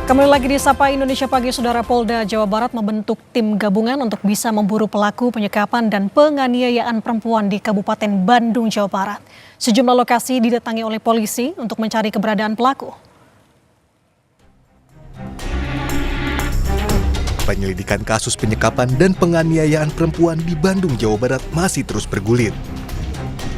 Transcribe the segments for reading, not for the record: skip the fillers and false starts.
Kembali lagi di Sapa Indonesia Pagi, Saudara. Polda Jawa Barat membentuk tim gabungan untuk bisa memburu pelaku penyekapan dan penganiayaan perempuan di Kabupaten Bandung, Jawa Barat. Sejumlah lokasi didatangi oleh polisi untuk mencari keberadaan pelaku. Penyelidikan kasus penyekapan dan penganiayaan perempuan di Bandung, Jawa Barat masih terus bergulir.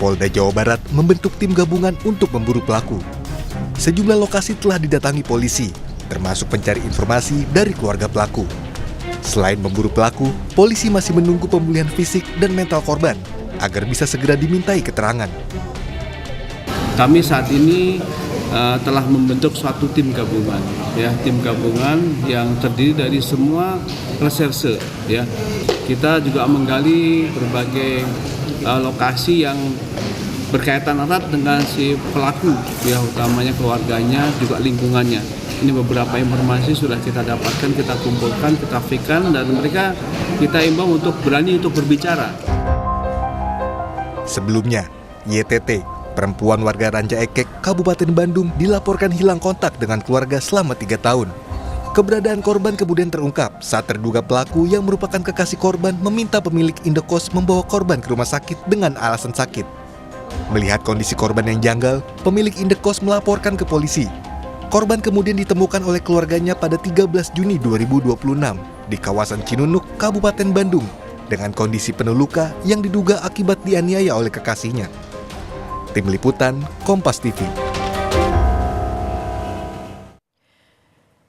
Polda Jawa Barat membentuk tim gabungan untuk memburu pelaku. Sejumlah lokasi telah didatangi polisi, termasuk mencari informasi dari keluarga pelaku. Selain memburu pelaku, polisi masih menunggu pemulihan fisik dan mental korban agar bisa segera dimintai keterangan. Kami saat ini telah membentuk suatu tim gabungan, tim gabungan yang terdiri dari semua reserse, Kita juga menggali berbagai lokasi yang berkaitan erat dengan si pelaku, utamanya keluarganya, juga lingkungannya. Ini beberapa informasi sudah kita dapatkan, kita kumpulkan, kita fikirkan, dan mereka kita imbau untuk berani untuk berbicara. Sebelumnya, YTT, perempuan warga Ranca Ekek, Kabupaten Bandung, dilaporkan hilang kontak dengan keluarga selama 3 tahun. Keberadaan korban kemudian terungkap saat terduga pelaku yang merupakan kekasih korban meminta pemilik indekos membawa korban ke rumah sakit dengan alasan sakit. Melihat kondisi korban yang janggal, pemilik indekos melaporkan ke polisi. Korban kemudian ditemukan oleh keluarganya pada 13 Juni 2026 di kawasan Cinunuk, Kabupaten Bandung, dengan kondisi penuh luka yang diduga akibat dianiaya oleh kekasihnya. Tim Liputan, Kompas TV.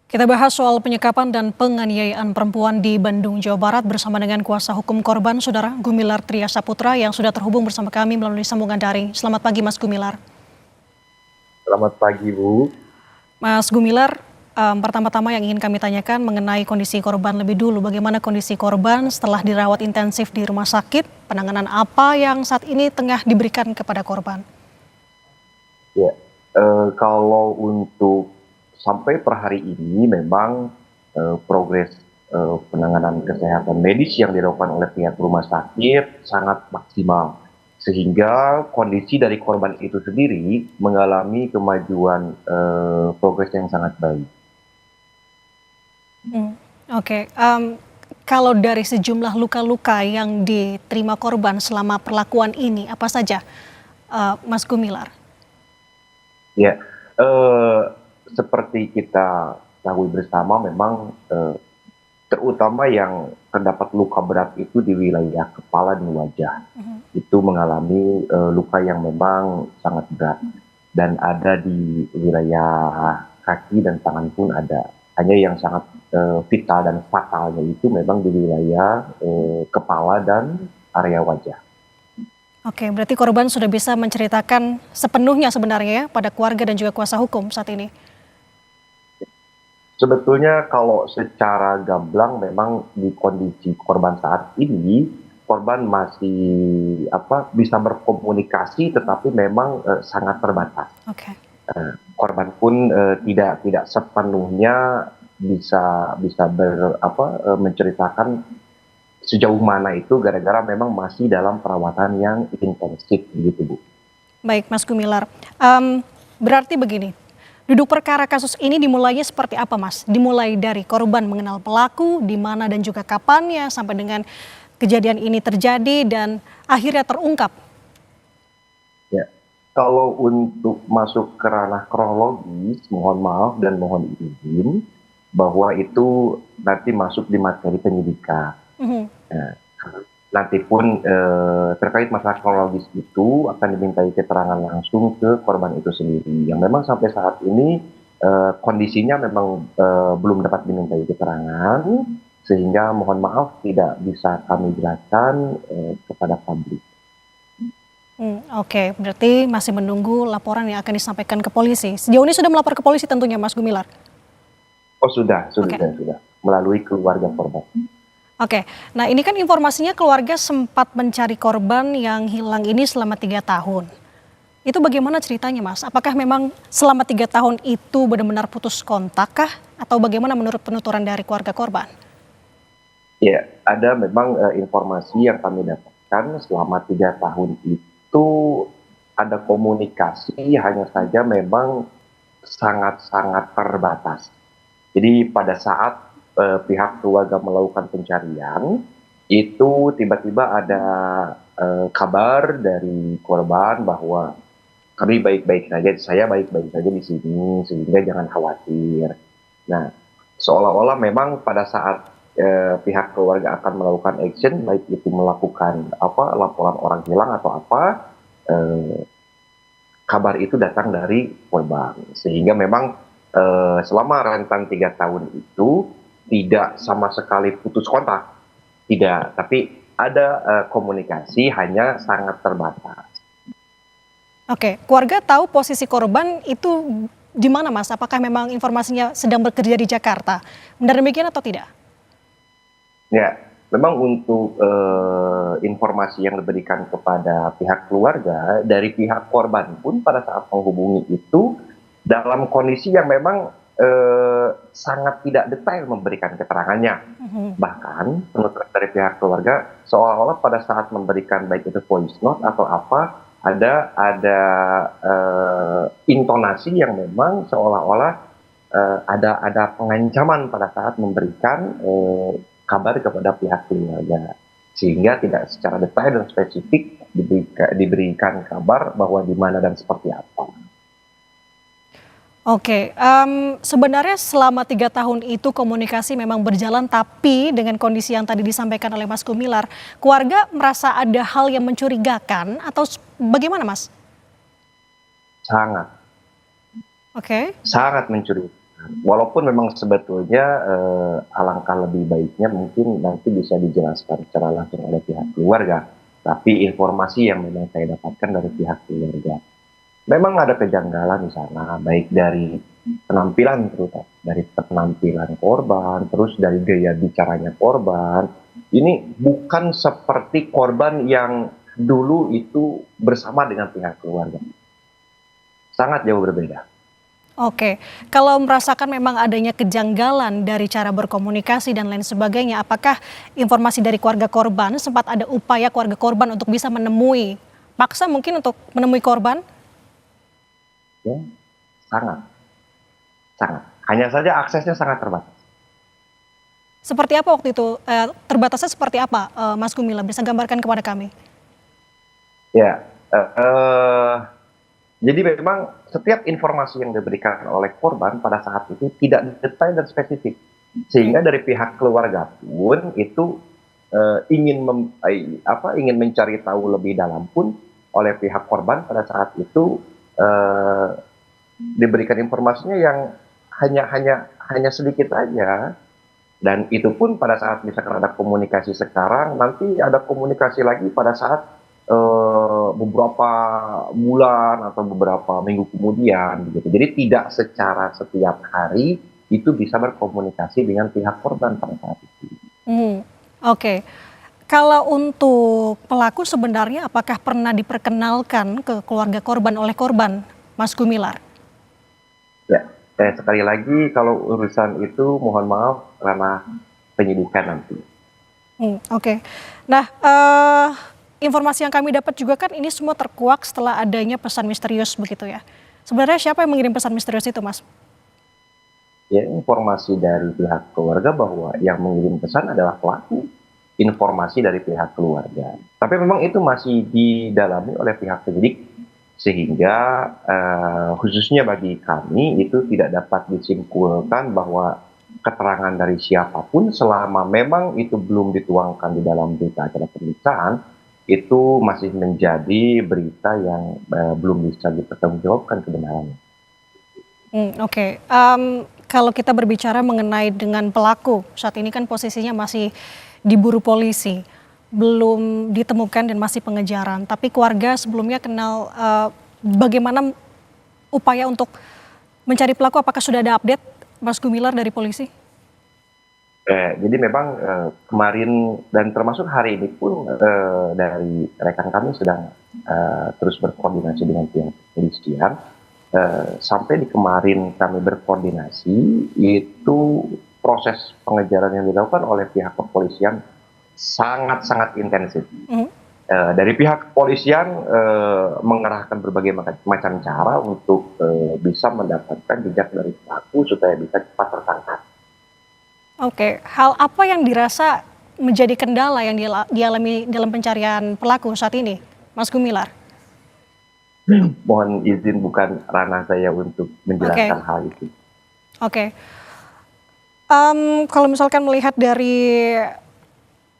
Kita bahas soal penyekapan dan penganiayaan perempuan di Bandung, Jawa Barat bersama dengan kuasa hukum korban, Saudara Gumilar Tria Saputra, yang sudah terhubung bersama kami melalui sambungan daring. Selamat pagi, Mas Gumilar. Selamat pagi, Bu. Mas Gumilar, pertama-tama yang ingin kami tanyakan mengenai kondisi korban lebih dulu. Bagaimana kondisi korban setelah dirawat intensif di rumah sakit? Penanganan apa yang saat ini tengah diberikan kepada korban? Ya, kalau untuk sampai per hari ini memang progres penanganan kesehatan medis yang dilakukan oleh pihak rumah sakit sangat maksimal, sehingga kondisi dari korban itu sendiri mengalami kemajuan progres yang sangat baik. Oke. Kalau dari sejumlah luka-luka yang diterima korban selama perlakuan ini, apa saja, Mas Gumilar? Ya, seperti kita ketahui bersama, memang terutama yang terdapat luka berat itu di wilayah kepala dan wajah. Itu mengalami luka yang memang sangat berat. Dan ada di wilayah kaki dan tangan pun ada. Hanya yang sangat vital dan fatalnya itu memang di wilayah kepala dan area wajah. Oke, berarti korban sudah bisa menceritakan sepenuhnya sebenarnya ya pada keluarga dan juga kuasa hukum saat ini. Sebetulnya kalau secara gamblang memang di kondisi korban saat ini, korban masih bisa berkomunikasi, tetapi memang sangat terbatas. Oke. Korban pun tidak sepenuhnya bisa menceritakan sejauh mana itu, gara-gara memang masih dalam perawatan yang intensif gitu, Bu. Baik, Mas Gumilar. Berarti begini, duduk perkara kasus ini dimulainya seperti apa, Mas? Dimulai dari korban mengenal pelaku, di mana dan juga kapannya, sampai dengan kejadian ini terjadi dan akhirnya terungkap. Ya, kalau untuk masuk ke ranah kronologis, mohon maaf dan mohon izin bahwa itu nanti masuk di materi penyidikan. Nanti pun terkait masalah kronologis itu akan dimintai keterangan langsung ke korban itu sendiri, yang memang sampai saat ini kondisinya memang belum dapat dimintai keterangan, sehingga mohon maaf tidak bisa kami jelaskan kepada publik. Oke, berarti masih menunggu laporan yang akan disampaikan ke polisi. Sejauh ini sudah melapor ke polisi tentunya, Mas Gumilar? Oh, sudah melalui keluarga korban. Oke, nah ini kan informasinya keluarga sempat mencari korban yang hilang ini selama 3 tahun. Itu bagaimana ceritanya, Mas? Apakah memang selama 3 tahun itu benar-benar putus kontak kah? Atau bagaimana menurut penuturan dari keluarga korban? Ya, ada memang informasi yang kami dapatkan selama 3 tahun itu ada komunikasi, hanya saja memang sangat-sangat terbatas. Jadi pada saat pihak keluarga melakukan pencarian, itu tiba-tiba ada kabar dari korban bahwa kami baik-baik saja, saya baik-baik saja di sini, sehingga jangan khawatir. Nah, seolah-olah memang pada saat pihak keluarga akan melakukan action, baik itu melakukan laporan orang hilang atau apa, eh, kabar itu datang dari korban, sehingga memang selama rentan 3 tahun itu tidak sama sekali putus kontak, tidak, tapi ada komunikasi hanya sangat terbatas. Oke, keluarga tahu posisi korban itu di mana, Mas? Apakah memang informasinya sedang bekerja di Jakarta? Benar demikian atau tidak? Ya, memang untuk informasi yang diberikan kepada pihak keluarga dari pihak korban pun pada saat menghubungi itu dalam kondisi yang memang sangat tidak detail memberikan keterangannya. Bahkan penuturan dari pihak keluarga seolah-olah pada saat memberikan baik itu voice note atau apa ada intonasi yang memang seolah-olah ada pengancaman pada saat memberikan kabar kepada pihak keluarga, sehingga tidak secara detail dan spesifik diberikan kabar bahwa di mana dan seperti apa. Oke, sebenarnya selama 3 tahun itu komunikasi memang berjalan, tapi dengan kondisi yang tadi disampaikan oleh Mas Gumilar, keluarga merasa ada hal yang mencurigakan atau bagaimana, Mas? Sangat, Oke. sangat mencurigakan. Walaupun memang sebetulnya alangkah lebih baiknya mungkin nanti bisa dijelaskan secara langsung oleh pihak keluarga, tapi informasi yang memang saya dapatkan dari pihak keluarga, memang ada kejanggalan di sana, baik dari penampilan terutama dari penampilan korban, terus dari gaya bicaranya korban. Ini bukan seperti korban yang dulu itu bersama dengan pihak keluarga. Sangat jauh berbeda. Oke, kalau merasakan memang adanya kejanggalan dari cara berkomunikasi dan lain sebagainya, apakah informasi dari keluarga korban sempat ada upaya keluarga korban untuk bisa menemui, paksa mungkin untuk menemui korban? Ya, sangat, sangat. Hanya saja aksesnya sangat terbatas. Seperti apa waktu itu? Terbatasnya seperti apa, Mas Gumilar? Bisa gambarkan kepada kami? Ya, jadi memang setiap informasi yang diberikan oleh korban pada saat itu tidak detail dan spesifik, sehingga dari pihak keluarga pun itu ingin mencari tahu lebih dalam pun oleh pihak korban pada saat itu diberikan informasinya yang hanya sedikit aja, dan itu pun pada saat misalkan ada komunikasi sekarang, nanti ada komunikasi lagi pada saat beberapa bulan atau beberapa minggu kemudian begitu. Jadi tidak secara setiap hari itu bisa berkomunikasi dengan pihak korban pada saat itu. Oke. Kalau untuk pelaku sebenarnya apakah pernah diperkenalkan ke keluarga korban oleh korban, Mas Gumilar? Ya, sekali lagi kalau urusan itu mohon maaf karena penyidikan nanti. Oke. Nah, informasi yang kami dapat juga kan ini semua terkuak setelah adanya pesan misterius begitu ya. Sebenarnya siapa yang mengirim pesan misterius itu, Mas? Ya, informasi dari pihak keluarga bahwa yang mengirim pesan adalah pelaku. Informasi dari pihak keluarga. Tapi memang itu masih didalami oleh pihak penyidik, sehingga khususnya bagi kami itu tidak dapat disimpulkan bahwa keterangan dari siapapun selama memang itu belum dituangkan di dalam berita acara pemeriksaan, itu masih menjadi berita yang belum bisa dipertanggungjawabkan kebenarannya. Oke. Kalau kita berbicara mengenai dengan pelaku, saat ini kan posisinya masih diburu polisi, belum ditemukan dan masih pengejaran. Tapi keluarga sebelumnya kenal bagaimana upaya untuk mencari pelaku, apakah sudah ada update, Mas Gumilar, dari polisi? Jadi memang kemarin dan termasuk hari ini pun dari rekan kami sedang terus berkoordinasi dengan pihak kepolisian. Sampai di kemarin kami berkoordinasi, itu proses pengejaran yang dilakukan oleh pihak kepolisian sangat-sangat intensif. Dari pihak kepolisian mengerahkan berbagai macam cara untuk bisa mendapatkan jejak dari pelaku supaya bisa cepat tertangkap. Oke, hal apa yang dirasa menjadi kendala yang dialami dalam pencarian pelaku saat ini, Mas Gumilar? Mohon izin, bukan ranah saya untuk Oke, menjelaskan hal itu. oke. Kalau misalkan melihat dari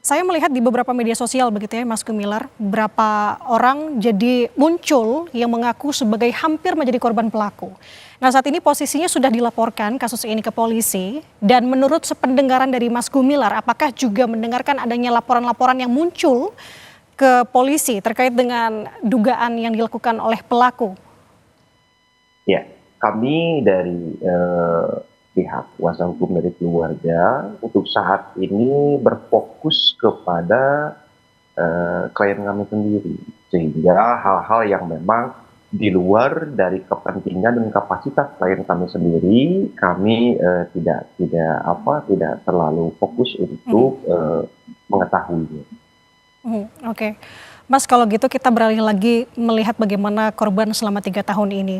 saya melihat di beberapa media sosial begitu ya Mas Gumilar, beberapa orang jadi muncul yang mengaku sebagai hampir menjadi korban pelaku. Nah saat ini posisinya sudah dilaporkan kasus ini ke polisi dan menurut sependengaran dari Mas Gumilar, apakah juga mendengarkan adanya laporan-laporan yang muncul ke polisi terkait dengan dugaan yang dilakukan oleh pelaku? Ya, kami dari pihak kuasa hukum dari keluarga untuk saat ini berfokus kepada klien kami sendiri, sehingga hal-hal yang memang di luar dari kepentingan dan kapasitas klien kami sendiri, kami tidak terlalu fokus untuk mengetahuinya. Oke, Mas kalau gitu kita beralih lagi melihat bagaimana korban selama 3 tahun ini.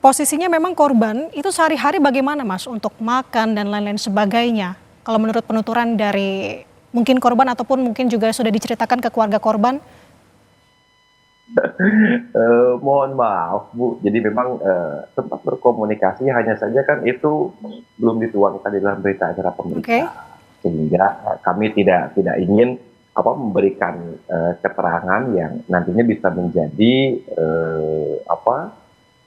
Posisinya memang korban itu sehari-hari bagaimana Mas untuk makan dan lain-lain sebagainya? Kalau menurut penuturan dari mungkin korban ataupun mungkin juga sudah diceritakan ke keluarga korban? Mohon maaf Bu, jadi memang sempat berkomunikasi, hanya saja kan itu belum dituangkan di dalam berita acara Oke. pemeriksaan, sehingga kami tidak ingin memberikan keterangan yang nantinya bisa menjadi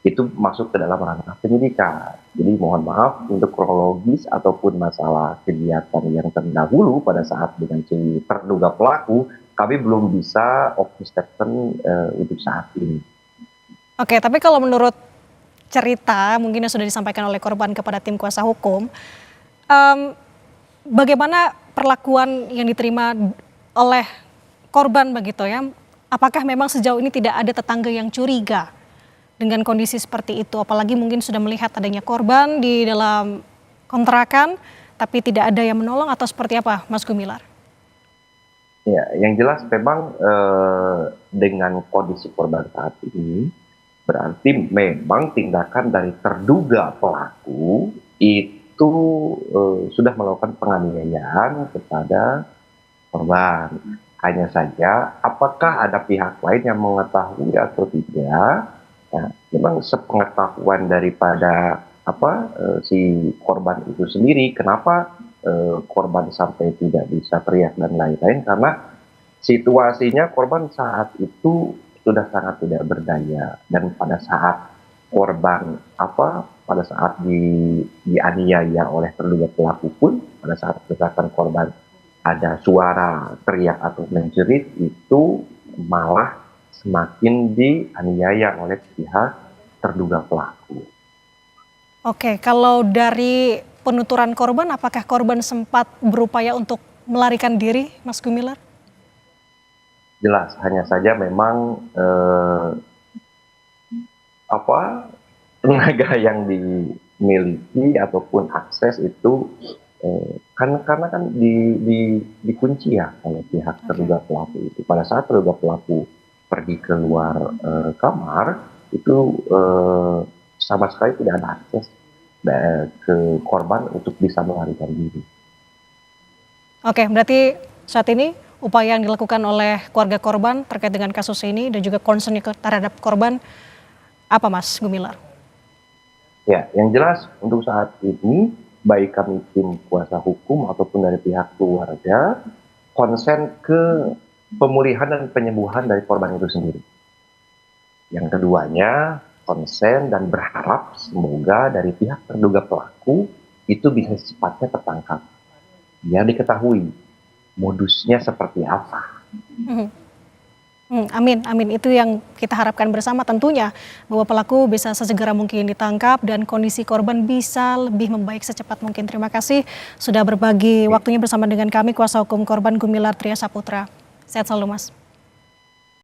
itu masuk ke dalam ranah penyidikan. Jadi mohon maaf untuk kronologis ataupun masalah kegiatan yang terdahulu pada saat dengan si terduga pelaku, kami belum bisa open statement untuk saat ini. Oke, tapi kalau menurut cerita mungkin yang sudah disampaikan oleh korban kepada tim kuasa hukum, em, bagaimana perlakuan yang diterima oleh korban begitu ya? Apakah memang sejauh ini tidak ada tetangga yang curiga dengan kondisi seperti itu? Apalagi mungkin sudah melihat adanya korban di dalam kontrakan, tapi tidak ada yang menolong atau seperti apa, Mas Gumilar? Ya, yang jelas memang dengan kondisi korban saat ini, berarti memang tindakan dari terduga pelaku itu sudah melakukan penganiayaan kepada korban. Hanya saja, apakah ada pihak lain yang mengetahui atau tidak? Nah, memang sepengetahuan daripada si korban itu sendiri, kenapa korban sampai tidak bisa teriak dan lain-lain, karena situasinya korban saat itu sudah sangat tidak berdaya, dan pada saat korban pada saat dianiaya oleh terduga pelaku pun, pada saat misalkan korban ada suara teriak atau menjerit, itu malah semakin dianiaya oleh pihak terduga pelaku. Oke, kalau dari penuturan korban, apakah korban sempat berupaya untuk melarikan diri, Mas Gumilar? Jelas, hanya saja memang tenaga yang dimiliki ataupun akses itu karena kan dikunci ya oleh pihak terduga pelaku itu. Pada saat terduga pelaku pergi keluar kamar, itu sama sekali tidak ada akses ke korban untuk bisa melarikan diri. Oke, berarti saat ini upaya yang dilakukan oleh keluarga korban terkait dengan kasus ini dan juga concern terhadap korban, apa Mas Gumilar? Ya, yang jelas untuk saat ini, baik kami tim kuasa hukum ataupun dari pihak keluarga, konsen ke pemulihan dan penyembuhan dari korban itu sendiri. Yang keduanya, konsen dan berharap semoga dari pihak terduga pelaku itu bisa secepatnya tertangkap, biar diketahui modusnya seperti apa. Amin, amin. Itu yang kita harapkan bersama tentunya, bahwa pelaku bisa sesegera mungkin ditangkap dan kondisi korban bisa lebih membaik secepat mungkin. Terima kasih sudah berbagi waktunya bersama dengan kami, kuasa hukum korban Gumilar Tria Saputra. Sehat selalu Mas.